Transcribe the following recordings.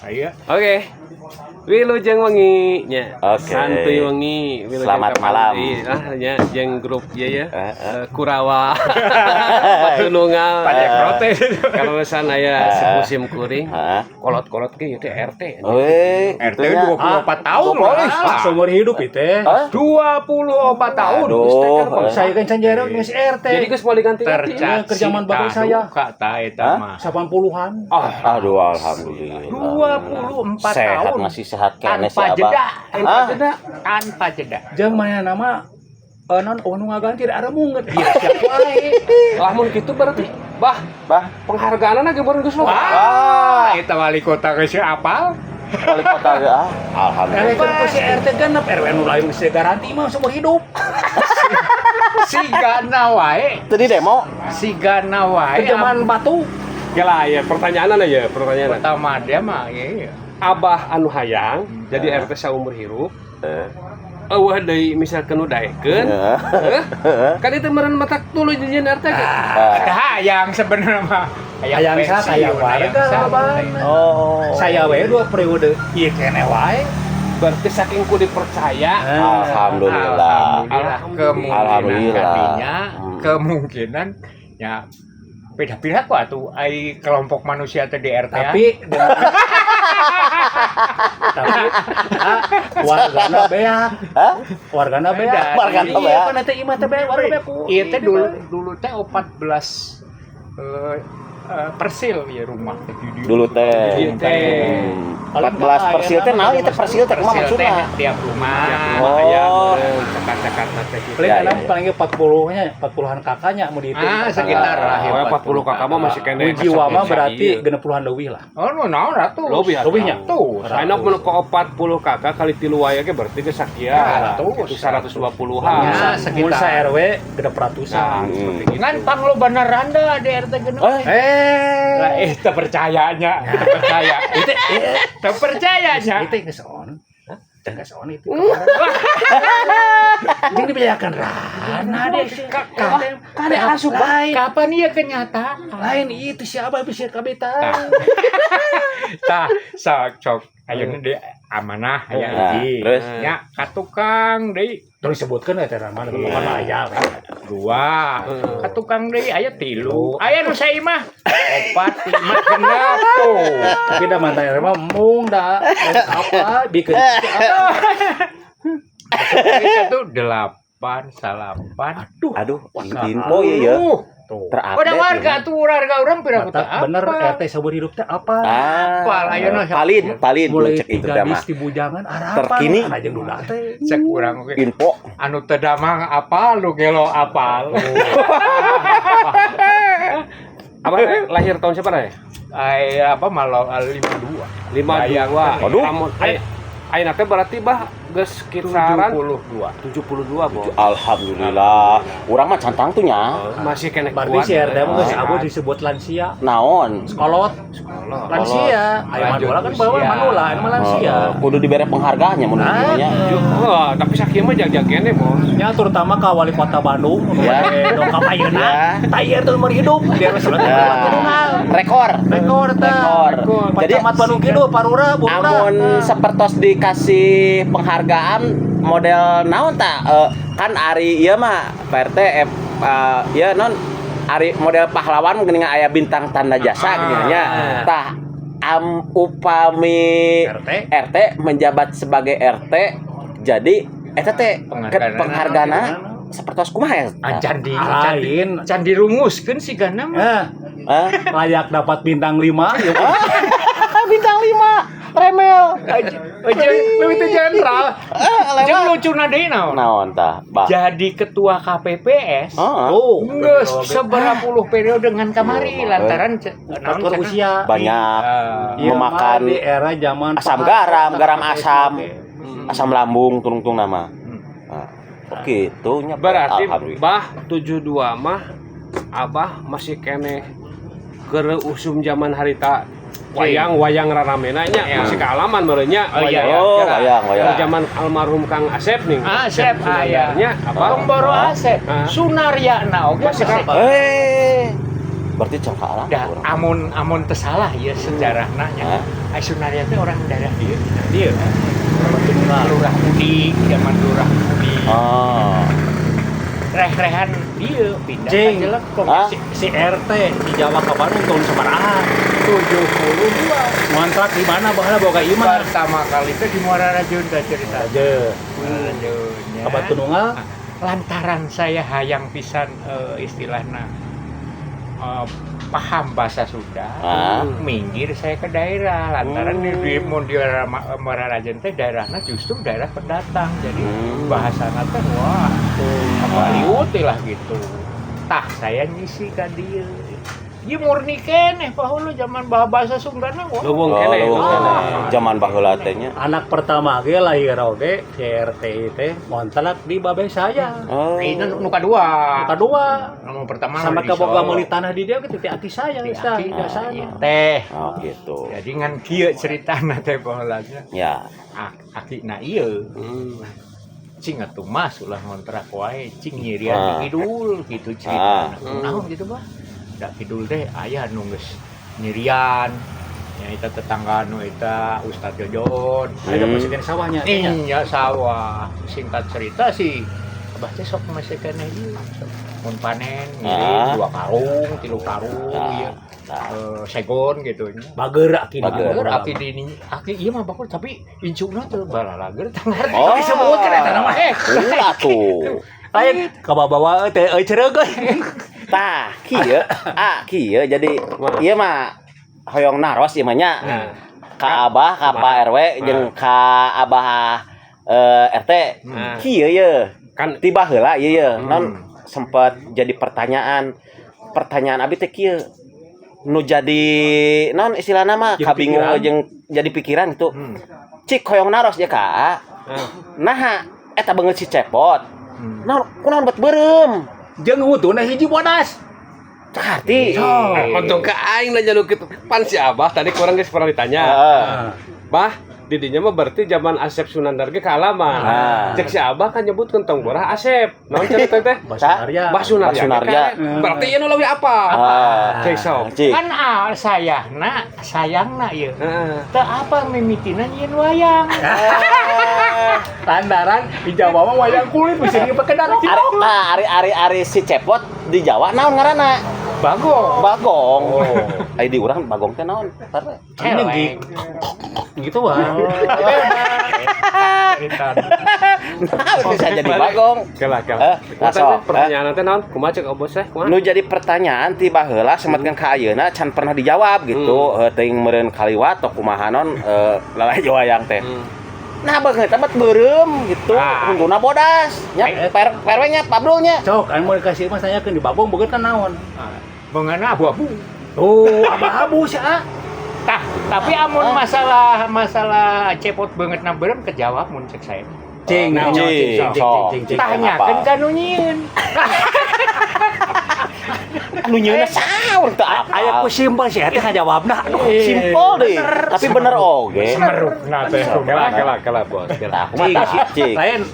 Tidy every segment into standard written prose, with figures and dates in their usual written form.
Ayo. Oke. Wilujeng wengi nya. Oke. Santuy wengi. Selamat malam. Nya jeung grup ya. Kurawa. Patunungal. Pada protes. Karena sana ya musim kuring. Kolot-kolot ke itu RT. Weh, RT 24 tahun lah. Seumur hidup itu. 24 tahun. Aduh. Saya kan sanjara masih RT. Jadi geus mau diganti kerjaan bapak saya. Kata eta mah 80-an. Aduh, alhamdulillah. 24 Sehat tahun. masih sehat kene si Tanpa jeda. Abah. Tanpa jeda. Jeung mana nama non nu ngaganti ada munget. Iya siap wae. Lamun kitu berarti bah penghargaanna ge beureun geus lo. Eta wali kota geus apal. Wali kota ge alhamdulillah. Kalau si RT genep RW nu lain geus garanti mah seumur hidup. Sigana wae. Tadi demo. Sigana wae. Zaman batu. Gila ya pertanyaan. Pertama dia mah iya. Abah anu hayang jadi RT saumur hirup. Eueuh deui misalkeun nu daekeun. Kan itu meureun mata tuluy jeung RT ge. Hayang sebenarnya mah. Hayang saya warga. Oh. Saya wae 2 periode. Ieu keneh wae. Berarti saking ku dipercaya. Alhamdulillah. Kemungkinan ya beda-beda kok atuh ai kelompok manusia teh di RT. Wargana beak. Wargana beak. Pan teh imah teh beak, warga beak. Ieu teh dulu teh 14 persil ya rumah teh Dulu teh. 14 persil teh naon ieu teh persil teh kumaha maksudna? Tiap rumah. Oh. Jakarta teh gitu. Paling 40-nya 40-an kakaknya mau dihitung. Sekitar lah. 40 kakak mah masih kene. Jiwa mah berarti 60-an leuwih lah. Oh, naon atuh? Leuwihnya. Tuh. Ayeuna mun ke 40 kakak kali 3 wae ge berarti ge sakieu. Itu 120-an. Mun sa RW genep ratusan. Ngan panglobana randa di RT genep. Lah teu percayanya. Itu terpercayanya. Itu geus on. Geus on itu. Jadi dibejakan rana deh. Kade asup kapan ieu kenyataan? Lain itu siapa bisa kabeta. Tah, sok ayeuna deui amanah aya hiji. Terus Nya ka tukang deui. Terus sebutkeun eta nama bukan aya. 2. Ka tukang deui aya 3. Aya nu sae mah 4, 5 genep tuh. Tapi da mantan mah mung da apa bikin itu 8 salapan. Aduh, info ya. Terupdate. Udah warga tuh warga orang pira-pira. Bener RT seumur hidup teh apa? Apa ayeuna Palin Mulai cek itu teh mah. gadis di bujangan arah Terkini. aja dulu teh. cek urang oge. Info Anu teu damang apal lu gelo apal. Apa lahir tahun siapa ya? Ai apa malah 52. 52. Waduh. Ayeuna teh berarti bah geus kisaran 72. 72, Bos. alhamdulillah. Urang mah cantang tuh nya. Masih kena Berarti kuat. si RT mah geus abo disebut lansia. Naon? Kolot. Lansia. Aya manula kan bawa manula, anu mah lansia. Kudu dibere penghargaannya mun nya. Tapi sakieu mah jag-jag kene, Bos. Nya terutama ka wali kota Bandung, Ya. dongkap ayeuna. Ya. Tayar tuh umur hidup, biar sebat Rekor. rekor teh. Jadi Camat Bandung kieu Parura, Burura. amun sapertos dikasih penghargaan model naon tah kan ari ieu mah PRT ieu non ari model pahlawan geuning aya bintang tanda jasa geuning nya tah upami RT menjabat sebagai RT jadi eta teh penghargaana sapertos kumaha Can dirumuskeun si gana mah. Layak dapat bintang 5 ya. bintang 5 remel Leuwih teh jenderal. Jeung lucuna deui naon tah jadi ketua KPPS. Geus seberapa puluh periode dengan kamari lantaran Faktor usia banyak memakan di era zaman asam garam asam lambung tung nama. Gitu nya Berarti bah 72 mah Abah masih kene keur usum zaman harita wayang raramena nya masih kealaman meureun nya wayang zaman almarhum Kang Asep nih. Asep aya nya apa? Boro Asep. Sunaryana oge masih Asep. Berarti cangka alam Da, amun tersalah ya sejarahna nya. Sunaria teh orang daerah dieu. Dieu. Lurah Budi, zaman Lurah Budi. Oh. Reh-rehan dieu pindah ka Cing. Jelekong. Si RT di Jawa ke Bandung tahun sabaraha? 72. Ngontrak di mana baheula boga ieu mah? Pertama kali itu di Muara Rajun dah cerita. Aja. Muara Rajunnya. Ka Batu Nunggal? Lantaran saya hayang pisan istilahna paham bahasa Sunda, minggir saya ke daerah. Lantaran di Muara Rajun teh daerahnya justru daerah pendatang, jadi bahasana teh wah apaliut lah gitu. Tah saya ngisi ka dieu. Ieu murni keneh paheula zaman bahasa Sundana wah. Leuweung keneh. Zaman baheula teh nya. Anak pertama ge lahir oge CRT teh ngontrak di babeh saya. Oh. Ini nu kadua. Kedua Nomor pertama sama di kaboga Solo. meuli tanah di dia ke ti aki saya Di Ustaz. aki, Tidak sana. iya, teh. Oh gitu. Jadi ngan kieu ceritana teh baheulanya. Ya. Akina ieu. Cing atuh mas ulah ngontrak wae cing nyirian di kidul gitu ceritana. Naon gitu bah. Da kidul teh aya nu geus nyirian. Ya eta tetangga nu eta Ustaz Jojon. Ada masukin sawahnya. Iya sawah. Singkat cerita sih abah teh sok masih keneh ieu. Mun panen ngirim 2 karung, 3 karung ieu. Segon gitu nya. Bageura aki Bageura. Aki di ini, aki iya mah bakul tapi incuna tuh balalager tanggar Oh. disebut kan eta nama Ulah tuh. Lain kabawa teh cereug Tah, kieu jadi ieu mah hoyong naros ieu mah nya. Ka Abah, ka Pak RW jeung ka Abah RT. Kieu ye. Kan tiba heula ieu ye. Non sempat jadi pertanyaan abi teh kieu. Nu jadi non istilahna mah kabingung jeung jadi pikiran itu. Cik hoyong naros ya ka. Nah, eta beungeut si cepot. Naon kunaon bet beureum. jeung ngutuna hiji bodas. Carti. Untung ke aing nanya lu gitu. Pan si Abah tadi kurang geus pernah ditanya. Bah, didinya mah berarti zaman Asep Sunandar ge kaalaman. Cek si Abah kan nyebut kentong borah Asep. Naon cerita teh? Bah Sunarja. Berarti ieu nu leuwih apa? Cek sok. kan sayangna ieu teu apa mimitina nyieun wayang Lantaran di Jawa mah wayang kulit bisa dipakedan Ari si cepot di Jawa naon ngaranna? Bagong. Ai di urang bagong teh naon? celeng gitu wah. Nah, bisa jadi bagong. Kelah. Sok. Pertanyaan teh naon? Kumaha cek Obos teh? Kumaha? Nu jadi pertanyaan ti baheula semetkeun ka ayeuna can pernah dijawab gitu. Teuing meureun kaliwat atau kumaha non lalai wayang teh. Nah, beungeut bet beureum gitu. Hungguna bodas. Nya perwe nya pabrulnya. Cok, anu mau dikasih mah tanyakeun di Babong beungeut kan naon? beungeuna abu-abu Oh, abu-abu sia. tah tapi amun masalah cepot beungeutna beureum kejawab mun cek saya Cing, tanyakeun ka nu nyieun Nu nyieunna saur teu aya ku simpel sih teh ngajawabna. Simpel deh, tapi bener oge. semerupna teh Kelah Bos. Cing. Lain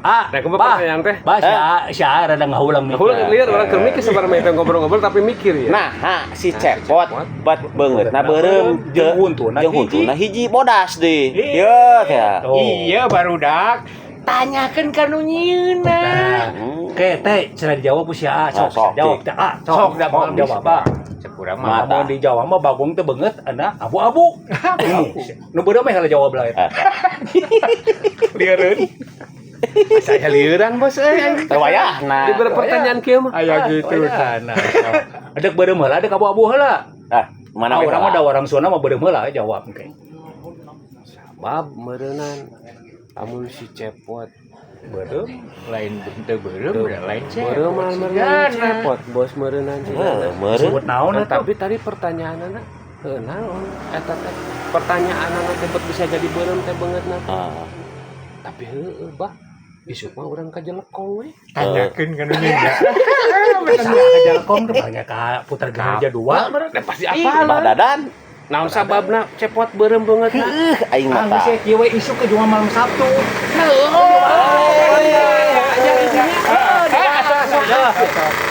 Nah, kumaha pertanyaan teh? Si rada ngahulang mikir. Aku lihat orang keur mikir sebenarnya mah ngobrol-ngobrol tapi mikir ya. Nah, si cepot bat beungeutna beureum jeung huntuna hiji bodas deh. Ieu teh. iya barudak tanyakeun ka nu nyieunna Oke, teh cenah dijawab ku si sok jawab teh. sok da mau jawab apa? cek urang mah Mau di Jawa mah bagong teh beungeut ana abu-abu. Nu beureum mah heula jawab lah eta. lieureun Saya lieuran Bos euy. Teu wayahna. Di pertanyaan kieu mah. aya gitu Nah, adek beureum heula, adek abu-abu heula. Mana Urang mah da warang Sunda mah beureum heula jawab engke. Bab meureunnan amun si cepot beureum lain teu beureum lain beureum mah meureun cepot Bos meureunnan sih. Meureun. Sebut naon eta? Tapi tadi pertanyaanna naon eta teh pertanyaanna teh bisa jadi beureum teh beungeutna. Tapi heueuh bah isuk mah urang ka Jelekong we. tanyakeun ka nu nyieunna Bisa ka Jalekong teh banyak ka Putar Geraja 2. Da pasti apal. Bah dadan. Naon sababna cepot beureum beungeutna? Aing mah Geus tah. kieu we isu ke jual malam Sabtu.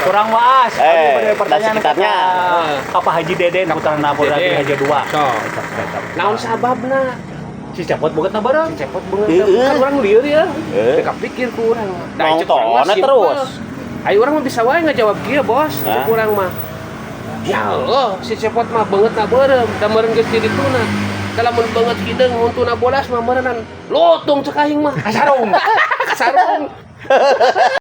Kurang waas. dan sekitarnya. Apa Haji Deden putaran napor lagi Haji 2. Naon sababna? Si cepot boget na bareng. Cepot banget. Kan orang lieur ya. Teka pikir ku urang. Nongtona terus. Ayo orang mah bisa wae ngajawab kieu, Bos. Cek urang mah. Ya Allah, si cepot mah banget na beureum, da meureun geus jadi tuna. Kalamun banget hideung untuna bolas mah meureunnan lotung cek aing mah. Kasarung. Kasarung.